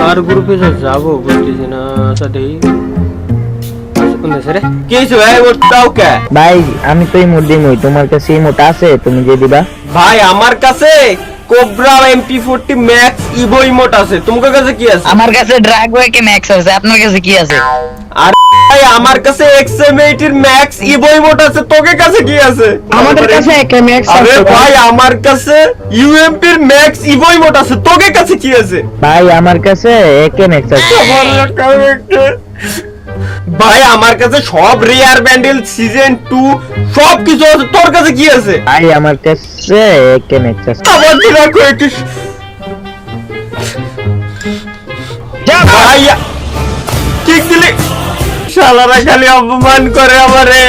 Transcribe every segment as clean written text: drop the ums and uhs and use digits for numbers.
কার গ্রুপে যাবো বুঝতেছি না। আচ্ছা দেখি কি হয়েছে ভাই, ওটাও কে? ভাই আমি তো এই মুদ্দি মই, তোমার কাছে এই মোটা আছে, তুমি যে দিবা। ভাই আমার কাছে cobra MP40 max Ivo emote আছে, তোমার কাছে কি আছে? আমার কাছে ড্রাগওয়েকে ম্যাক্স আছে, আপনার কাছে কি আছে? আর ভাই আমার কাছে XM80 এর ম্যাক্স ইভো ইমোট আছে, তোকে কাছে কি আছে? আমাদের কাছে একে ম্যাক্স আরে আছে ভাই আমার কাছে UMP এর ম্যাক্স ইভো ইমোট আছে, তোকে কাছে কি আছে? ভাই আমার কাছে একে ম্যাক্স আছে। ভাই আমার কাছে সব রেয়ার ব্যান্ডেল সিজন 2 সব কিছু আছে, তোর কাছে কি আছে? ভাই আমার কাছে একে ম্যাক্স আছে। আবার দিলা কয়েকটি যা ভাই ঠিক দিলি, শালারা খালি অপমান করে আমারে।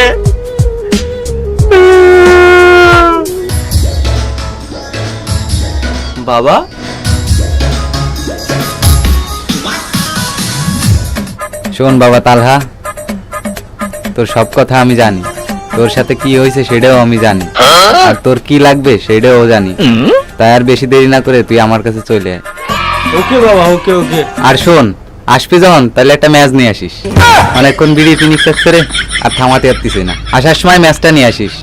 বাবা শোন বাবা তালহা, তোর সব কথা আমি জানি, তোর সাথে কি হয়েছে সেটাও আমি জানি, আর তোর কি লাগবে সেটাও জানি। তাই আর বেশি দেরি না করে তুই আমার কাছে চলে আয়। ওকে বাবা, ওকে ওকে। আর শোন, আসবি যখন তাহলে একটা ম্যাচ নিয়ে আসিস। অনেকক্ষণ বিড়ি ফিনিক্স আসছে রে, আর থামাতে পারতিস না। আসার সময় ম্যাচটা নিয়ে আসিস।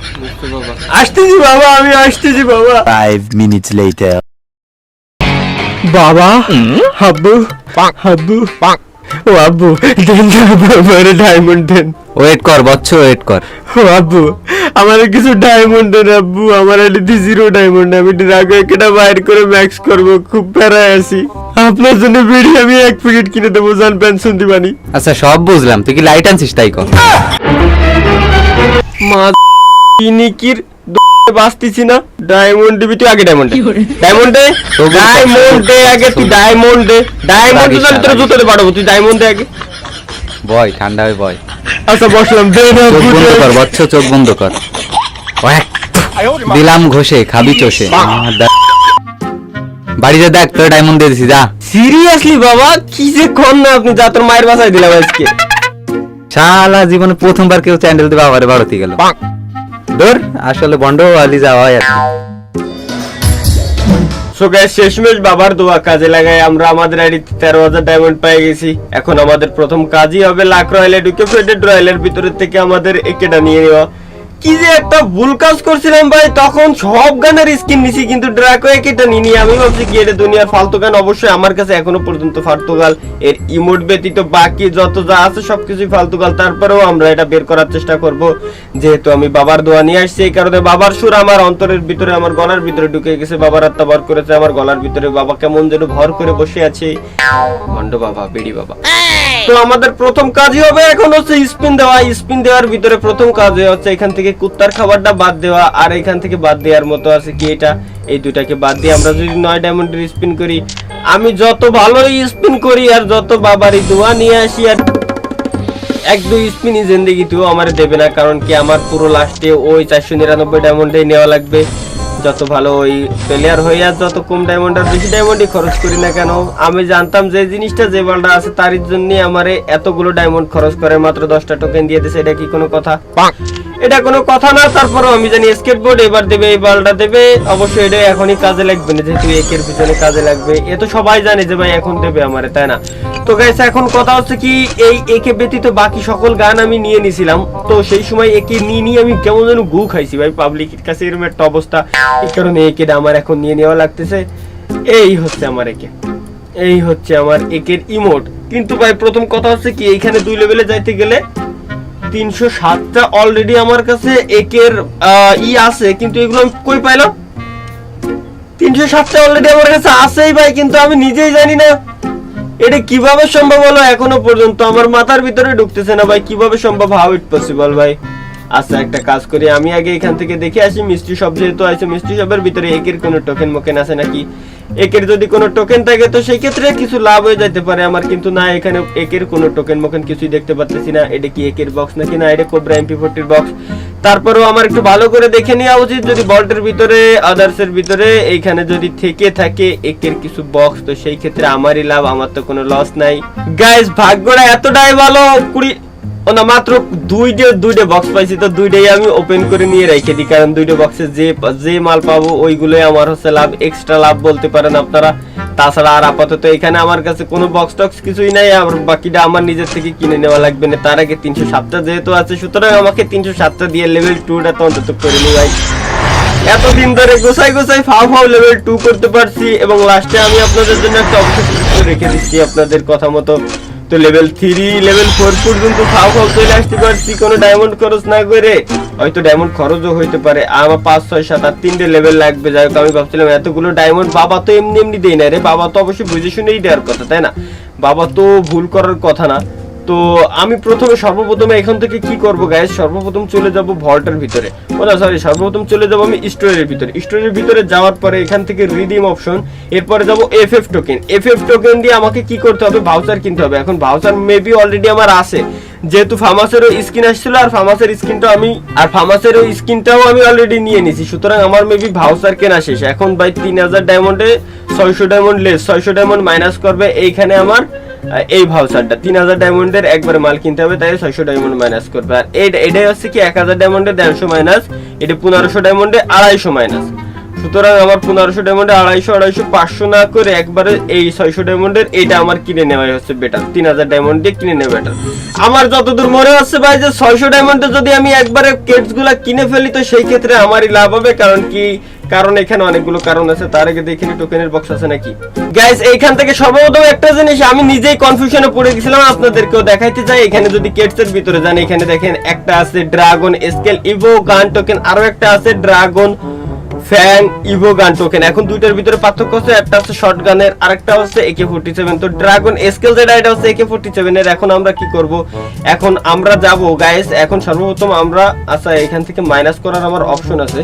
আসতেছি বাবা, আমি আসতেছি বাবা। 5 minutes later. বাবা হাব্বু হাব্বু ও আব্বু দেন না বাবার ডায়মন্ড দেন। ওয়েট কর বচ্চ, ওয়েট কর। ও আব্বু আমার কিছু ডায়মন্ড দেন আব্বু, আমার এদিকে 0 ডায়মন্ড, আমি ড্রাগো একটা বাইর করে ম্যাক্স করব, খুব প্যারায় আছি। আপনার জন্য বিড়ি আমি 1 প্যাকেট কিনে দেবো, জান পেনশন দিবানি। আচ্ছা সব বুঝলাম, তুই কি লাইট আনছিস তাই কর। মা নিকির বাঁচতেছি না। ডায়মন্ড দিবি তুই, আগে ডায়মন্ড ডায়মন্ড ডায়মন্ড আগে তুই ডায়মন্ড ডায়মন্ড তোর জুতোতে পাঠাবো, তুই ডায়মন্ড আগে। বয় ঠান্ডা হয়ে বয়। আচ্ছা বসলাম, দে না চোখ বন্ধ কর বচ্চ, চোখ বন্ধ কর। ওয়াক। দিলাম ঘষে খাবি চষে। বাড়িতে দেখ তোর ডায়মন্ড দিয়ে দিছি, যা। সিরিয়াসলি বাবা কি যে কোন না আপনি, যা তোর মায়ের বাসায় দিলাম আজকে। শালা জীবনে প্রথমবার কেউ চ্যান্ডেল দিয়ে বাবারে বাড়তি গেল। ধর আসলে বন্ড আলি যাওয়া আর কি। সো গাইস শেষমেশ বাবার দোয়া কাজে লাগায় আমরা আমাদের আইডিতে 13,000 ডায়মন্ড পেয়ে গেছি। এখন আমাদের প্রথম কাজই হবে লাক রয়্যালে ঢুকে ফেডেড রয়্যালের ভিতরে থেকে আমাদের একেটা নিয়ে নেওয়া। কি যে একটা ভুল কাজ করছিলাম ভাই, তখন সব গানের স্কিন নিছি কিন্তু ড্রাকো একেটা নিনি। আমি ভাবছি কি এটা দুনিয়ার ফালতু গান, অবশ্যই আমার কাছে এখনো পর্যন্ত ফালতু গাল, এর ইমোট ব্যতীত বাকি যত যা আছে সবকিছুই ফালতু গাল। তারপরেও আমরা এটা বের করার চেষ্টা করব, যেহেতু আমি বাবার দোয়া নিয়ে আসছি। এই কারণে বাবার সুর আমার অন্তরের ভিতরে, আমার গলার ভিতরে ঢুকে গেছে। বাবার আত্মা ভর করেছে আমার গলার ভিতরে, বাবা কেমন যেন ভর করে বসে আছে। ভণ্ড বাবা, বেড়ি বাবা। তো আমাদের প্রথম কাজই হবে এখন হচ্ছে স্পিন দেওয়া। স্পিন দেওয়ার ভিতরে প্রথম কাজ হচ্ছে এখান থেকে কুত্তার খাবারটা বাদ দেওয়া, আর এখান থেকে বাদ দেওয়ার মতো আছে কি এটা, এই দুটাকে বাদ দিয়ে আমরা যদি 9 ডায়মন্ডের স্পিন করি, আমি যত ভালোই স্পিন করি আর যত বাবারই দোয়া নিয়ে আসি, আর 1-2 স্পিনই জিন্দেগিতেও আমার দেবে না। কারণ কি আমার পুরো লাস্টে ওই 499 ডায়মন্ডেই নেওয়া লাগবে। যত ভালো ওই প্লেয়ার হয়ে আর যত কম ডায়মন্ড আর বেশি ডায়মন্ডই খরচ করি না কেন, আমি জানতাম যে জিনিসটা যে বালটা আছে তার জন্য আমারে এতগুলো ডায়মন্ড খরচ করে মাত্র 10টা টোকেন দিয়ে দিয়েছে। এটা কি কোনো কথা? এটা কোনো কথা না। তারপরেও আমি জানি স্কেটবোর্ড এবার দেবে, এই বালটা দেবে, অবশ্যই এটা এখনই কাজে লাগবে না, যেহেতু একের পিছনে কাজে লাগবে। এ তো সবাই জানে যে ভাই এখন দেবে আমারে, তাই না? তো গাইস এখন কথা হচ্ছে কি, এই একে ব্যতীত বাকি সকল গান আমি নিয়ে নিছিলাম। তো সেই সময় একে নিয়ে আমি কেমন যেন গু খাইছি ভাই, পাবলিকের কাছে এরকম একটা অবস্থা। এই কারণে একে আমার এখন নিয়ে নেওয়া লাগতেছে। এই হচ্ছে আমার একে, এই হচ্ছে আমার একের ইমোট। কিন্তু ভাই প্রথম কথা হচ্ছে কি, এইখানে 2 লেভেলে যাইতে গেলে 307টা অলরেডি আমার কাছে একের আছে, কিন্তু এগুলো আমি কই পাইলাম? 307টা অলরেডি আমার কাছে আছেই ভাই, কিন্তু আমি নিজেই জানি না এটা কিভাবে সম্ভব হলো। এখনো পর্যন্ত আমার মাথার ভিতরে ঢুকতেছে না ভাই, কিভাবে সম্ভব, হাউ ইট পসিবল ভাই। আচ্ছা একটা কাজ করি, আমি আগে এখান থেকে দেখে আসি মিস্ট্রি শপ যেহেতু আছে, মিস্ট্রি শপের ভিতরে একের কোনো টোকেন মোকেন আছে নাকি। একের যদি কোনো টোকেন থাকে তো সেই ক্ষেত্রে কিছু লাভ হয়ে যেতে পারে আমার, কিন্তু না এখানে একের কোনো টোকেন মোকেন কিছুই দেখতে পাচ্ছি না। এটা কি একের বক্স নাকি না এটা কোবরা MP40 এর বক্স? তারপরেও আমার একটু ভালো করে দেখে নেওয়া উচিত, যদি বল্টের ভিতরে আদার্সের ভিতরে এইখানে যদি থেকে থাকে একের কিছু বক্স, তো সেই ক্ষেত্রে আমারই লাভ, আমার তো কোনো লস নাই। গাইস ভাগ্যটা এতটাই ভালো, ও না, মাত্র দুইটা বক্স পাইছি, তো দুইটাই আমি ওপেন করে নিয়ে রেখে দিই, কারণ দুইটা বক্সে যে মাল পাবো ওইগুলোই আমার হচ্ছে লাভ, এক্সট্রা লাভ বলতে পারেন আপনারা। তাছাড়া আর আপাতত এখানে আমার কাছে কোনো বক্স টক্স কিছুই নাই, আর বাকিটা আমার নিজের থেকে কিনে নেওয়া লাগবে না। তার আগে 307টা যেহেতু আছে, সুতরাং আমাকে 307টা দিয়ে লেভেল 2টা তো অন্তত করে নিই ভাই। এতদিন ধরে গোসাই ফাও লেভেল 2 করতে পারছি, এবং লাস্টে আমি আপনাদের জন্য একটা অবশ্যই রেখে দিচ্ছি আপনাদের কথা মতো। তো লেভেল 3 লেভেল 4 পর্যন্ত ফাও চলে আসতে পারছি কোনো ডায়মন্ড খরচ না করে। হয়তো ডায়মন্ড খরচও হইতে পারে, আমার 5 6 7 আর 3টে লেভেল লাগবে। যাই হোক, আমি ভাবছিলাম এতগুলো ডায়মন্ড বাবা তো এমনি দেই না রে, বাবা তো অবশ্যই বুঝে শুনেই দেওয়ার কথা, তাই না? বাবা তো ভুল করার কথা না। তো আমি সর্বপ্রথমে এখান থেকে কি করব গাইস, সর্বপ্রথম চলে যাব ভল্টের ভিতরে, সর্বপ্রথম চলে যাব আমি স্টোরের ভিতরে। স্টোরের ভিতরে যাওয়ার পরে এখান থেকে রিডিম অপশন, এরপরে যাব এফএফ টোকেন। এফএফ টোকেন দিয়ে আমাকে কি করতে হবে, ভাউচার কিনতে হবে। এখন ভাউচার মেবি অলরেডি আমার আছে, যেহেতু ফার্মাসেরও স্কিন আসছিল, আর ফার্মাসের স্কিনটাও আমি অলরেডি নিয়ে নিছি, সুতরাং আমার মেবি ভাউচার কেনা শেষ। এখন ভাই 3000 ডায়মন্ডে 600 ডায়মন্ড লেস, 600 ডায়মন্ড মাইনাস করবে এইখানে আমার এই ভাউচারটা। 3000 ডায়মন্ডের একবারে মাল কিনতে হবে, তাই 600 ডায়মন্ড মাইনাস করবে। আর এটাই হচ্ছে কি 1000 ডায়মন্ডে 150 মাইনাস, এটা 1500 ডায়মন্ডে 250 মাইনাস। সুতরাং আমার 1500 ডায়মন্ডে 250 500 না করে একবারে এই 600 ডায়মন্ডের এইটা আমার কিনে নেওয়াই হচ্ছে বেটার। 3000 ডায়মন্ড দিয়ে কিনে নেওয়া বেটার। আমার যতদূর মনে হচ্ছে ভাই যে 600 ডায়মন্ডে যদি আমি একবারে কেটস গুলা কিনে ফেলি, তো সেই ক্ষেত্রে আমারই লাভ হবে। কারণ এখানে অনেকগুলো কারণ আছে। তার আগে দেখি টোকেনের বক্স আছে নাকি গাইস। এইখান থেকে সর্বপ্রথম একটা জিনিস আমি নিজেই কনফিউশনে পড়ে গেছিলাম, আপনাদেরকেও দেখাইতে চাই। এখানে যদি কেটসের ভিতরে যান, এখানে দেখেন একটা আছে ড্রাগন স্কেল ইভো গান টোকেন, আরো একটা আছে ড্রাগন ফ্যাং ইভো গান টোকেন। এখন দুইটার ভিতরে পার্থক্য আছে, একটা হচ্ছে শটগানের, আরেকটা হচ্ছে AK-47। তো ড্রাগন স্কেল যেটা, এটা হচ্ছে AK-47 এর। এখন আমরা কি করব, এখন আমরা যাব গাইস, এখন সর্বপ্রথম আমরা আচ্ছা এখান থেকে মাইনাস করার আমার অপশন আছে।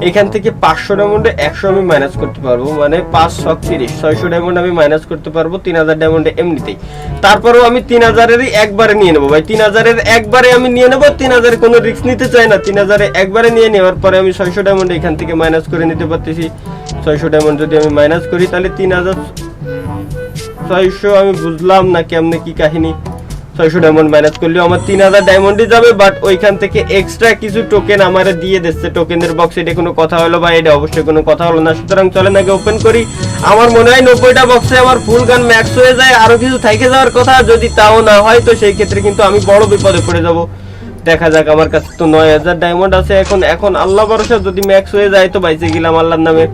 এখান থেকে 500 ডায়মন্ডে 100 আমি মাইনাস করতে পারবো, মানে 5 6 30, 600 ডায়মন্ড আমি মাইনাস করতে পারবো 3000 ডায়মন্ডে এমনিতেই। তারপরেও আমি 3000-এরই একবারে নিয়ে নেবো ভাই, 3000-এর একবারে আমি নিয়ে নেবো। 3000 কোনো রিস্ক নিতে চাই না, 3000 একবারে নিয়ে নেওয়ার পরে আমি 600 ডায়মন্ড এখান থেকে মাইনাস করে নিতে পারতেছি। 600 ডায়মন্ড যদি আমি মাইনাস করি, তাহলে 3600 আমি বুঝলাম না কেমনে কি কাহিনী। 600 ডায়মন্ড মাইনাস করলেও আমার 3000 ডায়মন্ডই যাবে, বাট ওইখান থেকে এক্সট্রা কিছু টোকেন আমারে দিয়ে দিচ্ছে টোকেনের বক্স। এটা কোনো কথা হলো ভাই? এটা অবশ্যই কোনো কথা হলো না। সুতরাং চলেন আগে ওপেন করি। আমার মনে হয় 90টা বক্সে আমার ফুল গান ম্যাক্স হয়ে যায়, আরো কিছু থেকে যাওয়ার কথা। যদি তাও না হয়, তো সেই ক্ষেত্রে কিন্তু আমি বড় বিপদে পড়ে যাব। দেখা যাক, আমার কাছে তো 9000 ডায়মন্ড আছে। এখন আল্লাহ ভরসা, যদি ম্যাক্স হয়ে যায় তো বাইচে গেলাম আল্লাহর নামে।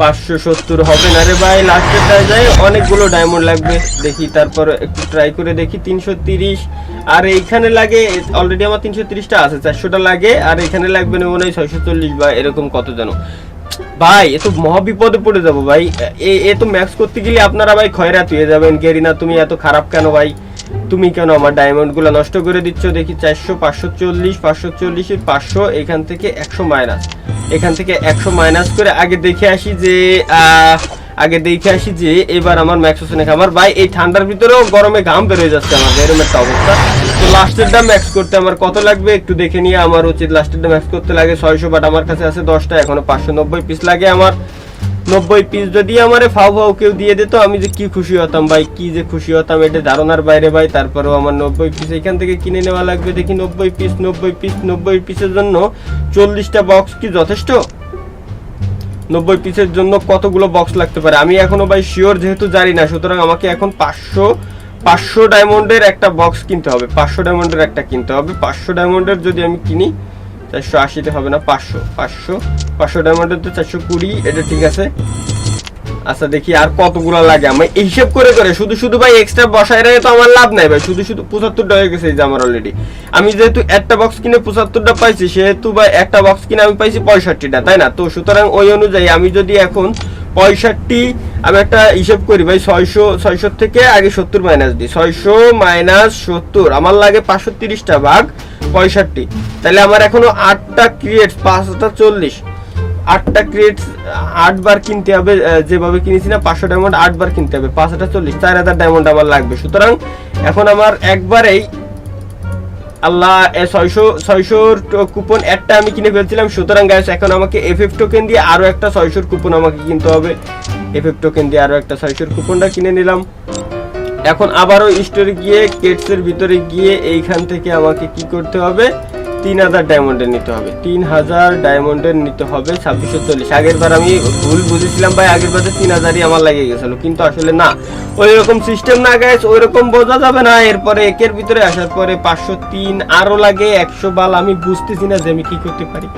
570 হবে না রে ভাই, লাস্টেরটায় যায় অনেকগুলো ডায়মন্ড লাগবে। দেখি তারপর একটু ট্রাই করে দেখি। 330, আর এইখানে লাগে অলরেডি আমার 330টা আছে, 400টা লাগে, আর এখানে লাগবে না মনে হয় 640 বা এরকম কত জানো ভাই। এ তো মহা বিপদে পড়ে যাবো ভাই। এ তো ম্যাক্স করতে গেলে আপনারা ভাই খয়রাত হয়ে যাবেন। গেরিনা, তুমি এত খারাপ কেন ভাই? তুমি কেন আমার ডায়মন্ড গুলো নষ্ট করে দিচ্ছ? দেখি 400 540 540 500, এখান থেকে 100 মাইনাস, এখান থেকে 100 মাইনাস করে আগে দেখে আসি যে এবার আমার ম্যাক্স হচ্ছে নাকি। আমার ভাই এই ঠান্ডার ভিতরেও গরমে ঘাম বের হয়ে যাচ্ছে আমার, এরকম একটা অবস্থা। তো লাস্টেরটা ম্যাক্স করতে আমার কত লাগবে একটু দেখে নিয়ে আমার উচিত। লাস্টেরটা ম্যাক্স করতে লাগে 600, বাট আমার কাছে আছে 10টা, এখনো 590 পিস লাগে আমার। 90 পিস যদি আমারে ফাও কেউ দিয়ে দিত, আমি যে কি খুশি হতাম ভাই, কি যে খুশি হতাম, এটা ধারণার বাইরে ভাই। তারপরেও আমার 90 পিস এখান থেকে কিনে নেওয়া লাগবে। দেখি 90 পিসের জন্য 40টা বক্স কি যথেষ্ট? 90 পিসের জন্য কতগুলো বক্স লাগতে পারে আমি এখনো ভাই শিওর যেহেতু জানি না। সুতরাং আমাকে এখন 500 ডায়মন্ডের একটা বক্স কিনতে হবে, 500 ডায়মন্ডের একটা কিনতে হবে। 500 ডায়মন্ডের যদি আমি কিনি, 480-তে হবে না, 500 ডায়মন্ডের তো 420, এটা ঠিক আছে। আচ্ছা দেখি আর কতগুলো লাগে। আমি এই হিসাব করে শুধু ভাই এক্সট্রা বসায় রাখে তো আমার লাভ নাই ভাই। শুধু 75টা হয়ে গেছে এই যে আমার অলরেডি। আমি যেহেতু একটা বক্স কিনে 75টা পাইছি, সেহেতু ভাই একটা বক্স কিনে আমি পাইছি 65টা, তাই না? তো সুতরাং ওই অনুযায়ী আমি যদি এখন 65, আমি একটা হিসাব করি ভাই, 600 থেকে আগে 70 মাইনাস দিই। 600 মাইনাস 70 আমার লাগে 530টা ভাগ 65, তাহলে আমার এখনো 8টা ক্রিয়েটস, 5টা 40, 8টা ক্রিয়েটস 8 বার কিনতে হবে। যেভাবে কিনেছি না 500 ডায়মন্ড 8 বার কিনতে হবে, 5টা 40, 4000 ডায়মন্ড আমার লাগবে। সুতরাং এখন আমার একবারেই আল্লাহ 600 কুপন একটা আমি কিনে ফেলছিলাম। সুতরাং গাইস এখন আমাকে FF টোকেন দিয়ে আরো একটা 600 কুপন আমাকে কিনতে হবে। FF টোকেন দিয়ে আরো একটা 600 কুপনটা কিনে নিলাম। এখন আবারও স্টোরে গিয়ে কেটসের ভিতরে গিয়ে এইখান থেকে আমাকে কি করতে হবে, 3000 ডায়মন্ডের নিতে হবে, 3000 ডায়মন্ডের নিতে হবে 2640। আগের বার আমি ভুল বুঝেছিলাম ভাই, আগের বারে 3000ই আমার লাগে গেছিল, কিন্তু আসলে না, ওই রকম সিস্টেম না গাইস, ওই রকম বোঝা যাবে না। এরপরে একের ভিতরে আসার পরে 503 আরো লাগে 100 বাল। আমি বুঝতেছি না যে আমি কি করতে পারি,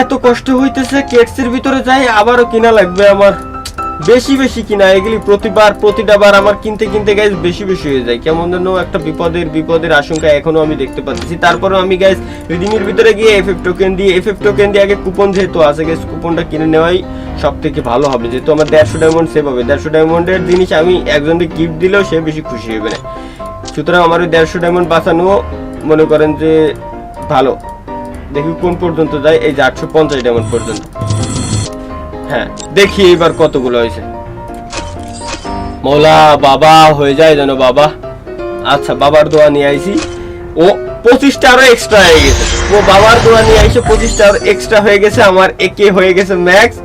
এত কষ্ট হইতেছে। কেটসের ভিতরে যাই, আবারও কিনা লাগবে আমার, বেশি বেশি কিনা, এগুলি প্রতিটা বার আমার কিনতে কিনতে গাইস বেশি বেশি হয়ে যায়, কেমন যেন একটা বিপদের আশঙ্কা এখনো আমি দেখতে পাচ্ছি। তারপরে আমি গাইস রিডিমের ভিতরে গিয়ে এফএফ টোকেন দিয়ে আগে কুপন যেহেতু আছে গাইস, কুপনটা কিনে নেওয়াই সব থেকে ভালো হবে, যেহেতু আমার 150 ডায়মন্ড সেভ হবে। 150 ডায়মন্ডের জিনিস আমি একজনকে গিফট দিলেও সে বেশি খুশি হবে না, সুতরাং আমার ওই 150 ডায়মন্ড বাঁচানো মনে করেন যে ভালো। দেখি কোন পর্যন্ত যায়, এই যে 850 ডায়মন্ড পর্যন্ত। হ্যাঁ দেখি এইবার কতগুলো হয়েছে, মৌলা বাবা হয়ে যায় যেন বাবা। আচ্ছা বাবার দোয়া নিয়ে আইছি, ও 25টা আরো এক্সট্রা হয়ে গেছে, ও বাবার দোয়া নিয়ে আইছে 25টা আরো এক্সট্রা হয়ে গেছে, আমার একে হয়ে গেছে ম্যাক্স।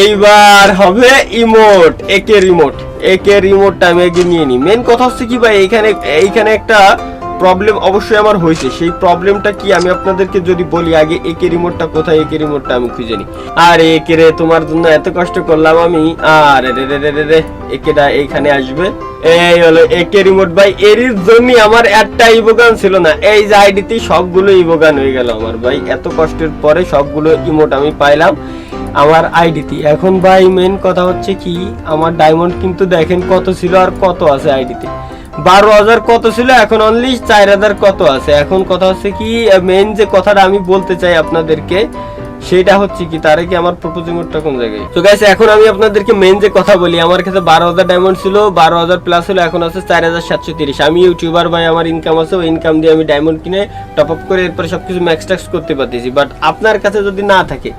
এইবার হবে ইমোট, একে রিমোটটা আমি আগে নিয়ে নিই। মেন কথা হচ্ছে কি ভাই, এইখানে একটা প্রবলেম অবশ্যই আমার হয়েছে, সেই প্রবলেমটা কি আমি আপনাদেরকে যদি বলি, আগে একে রিমোটটা কোথায়, একে রিমোটটা আমি খুঁজে নিই। আর একে রে, তোমার জন্য এত কষ্ট করলাম আমি, আর রে একেটা এইখানে আসবে। এই হলো একে রিমোট ভাই, এর জন্য আমার একটা ইভোগান ছিল না, এই যে আইডিতে সবগুলো ইভোগান হয়ে গেল আমার ভাই, এত কষ্টের পরে সবগুলো ইমোট আমি পাইলাম আমার আইডিতে। এখন ভাই মেন কথা হচ্ছে কি, আমার ডায়মন্ড কিন্তু দেখেন কত ছিল আর কত আছে আইডিতে, 12,000 কত ছিল, এখন অনলি 4,000 কত আছে। এখন কথা হচ্ছে কি, মেন যে কথাটা আমি বলতে চাই আপনাদেরকে সেটা হচ্ছে কি, তারে কি আমার প্রপোজিং মোডটা কোন জায়গায়। তো গাইস এখন আমি আপনাদেরকে মেন যে কথা বলি, আমার কাছে 12,000 ডায়মন্ড ছিল, 12,000 প্লাস হলো, এখন আছে 4,730। আমি ইউটিউবার ভাই, আমার ইনকাম আছে, ওই ইনকাম দিয়ে আমি ডায়মন্ড কিনে টপ আপ করে এরপরে সবকিছু ম্যাক্স ট্যাক্স করতে পারতেছি। বাট আপনার কাছে যদি না থাকে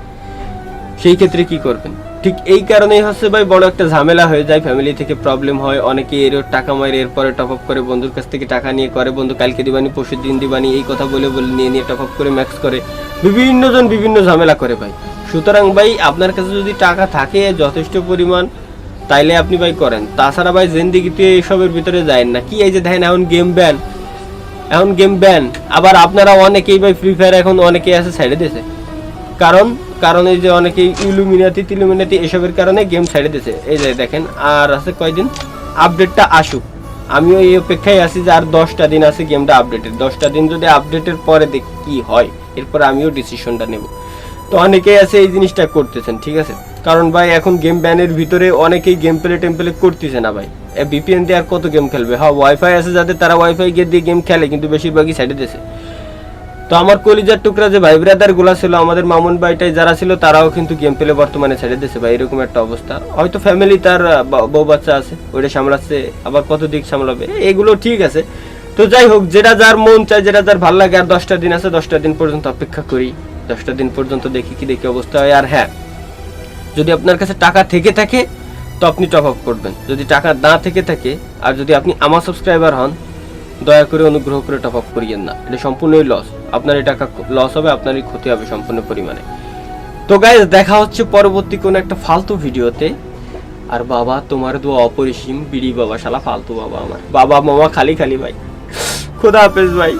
সেই ক্ষেত্রে কি করবেন? ঠিক এই কারণেই হচ্ছে ভাই বড় একটা ঝামেলা হয়ে যায়, ফ্যামিলি থেকে প্রবলেম হয়, অনেকে এর টাকা মারে এরপরে টপ আপ করে বন্ধুর কাছ থেকে টাকা নিয়ে করে, বন্ধু কালকে দিবানি পরশু দিন দিবানি এই কথা বলে নিয়ে টপ আপ করে ম্যাক্স করে, বিভিন্ন জন বিভিন্ন ঝামেলা করে ভাই। সুতরাং ভাই আপনার কাছে যদি টাকা থাকে যথেষ্ট পরিমাণ, তাইলে আপনি ভাই করেন, তাছাড়া ভাই জিন্দিগিতে এইসবের ভিতরে যায় না। কি এই যে দেখেন এখন গেম ব্যান, আবার আপনারা অনেকেই ভাই ফ্রি ফায়ার এখন অনেকেই আছে ছেড়ে দিয়েছে, কারণ এই যে অনেকেই ইলুমিনাতি এসবের কারণে গেম ছেড়ে দিয়েছে। এই যে দেখেন আর আছে কয়দিন, আপডেটটা আসুক, আমিও এই অপেক্ষায় আছি যে আর 10টা দিন আছে গেমটা আপডেটের, 10টা দিন যদি আপডেটের পরে দেখি কি হয়, এরপর আমিও ডিসিশনটা নেব। তো অনেকেই আছে এই জিনিসটা করতেছেন, ঠিক আছে, কারণ ভাই এখন গেম ব্যানের ভিতরে অনেকেই গেম প্লে করতেছে না ভাই, ভিপিএন দিয়ে আর কত গেম খেলবে। হ্যাঁ ওয়াইফাই আছে যাদের, তারা ওয়াইফাই দিয়ে গেম খেলে, কিন্তু বেশিরভাগই ছেড়ে দিয়েছে। তো আমার কলিজার টুকরা যে ভাই ব্রাদার গুলা ছিল, আমাদের মামুন ভাইটাই যারা ছিল, তারাও কিন্তু গেম প্লে বর্তমানে ছেড়ে দিয়েছে ভাই, এরকম একটা অবস্থা। হয়তো ফ্যামিলি তার বউ বাচ্চা আছে, ওইটা সামলাচ্ছে, আবার কত দিক সামলাবে, এগুলো ঠিক আছে। তো যাই হোক, যেটা যার মন চায়, যেটা যার ভালো লাগে, আর 10টা দিন আছে, 10টা দিন পর্যন্ত অপেক্ষা করি, 10টা দিন পর্যন্ত দেখি কি অবস্থা হয়। আর হ্যাঁ, যদি আপনার কাছে টাকা থেকে থাকে তো আপনি টপ আপ করবেন, যদি টাকা না থেকে থাকে, আর যদি আপনি আমার সাবস্ক্রাইবার হন, দয়া করে অনুগ্রহ করে টপ আপ করিয়েন না, এটা সম্পূর্ণই লস, আপনার এই টাকা লস হবে, আপনারই ক্ষতি হবে সম্পূর্ণ পরিমাণে। তো গাইস দেখা হচ্ছে পরবর্তী কোন একটা ফালতু ভিডিওতে। আর বাবা তোমার দোয়া অপরিসীম, বিড়ি বাবা শালা ফালতু বাবা, আমার বাবা মামা খালি ভাই। খোদা হাফেজ ভাই।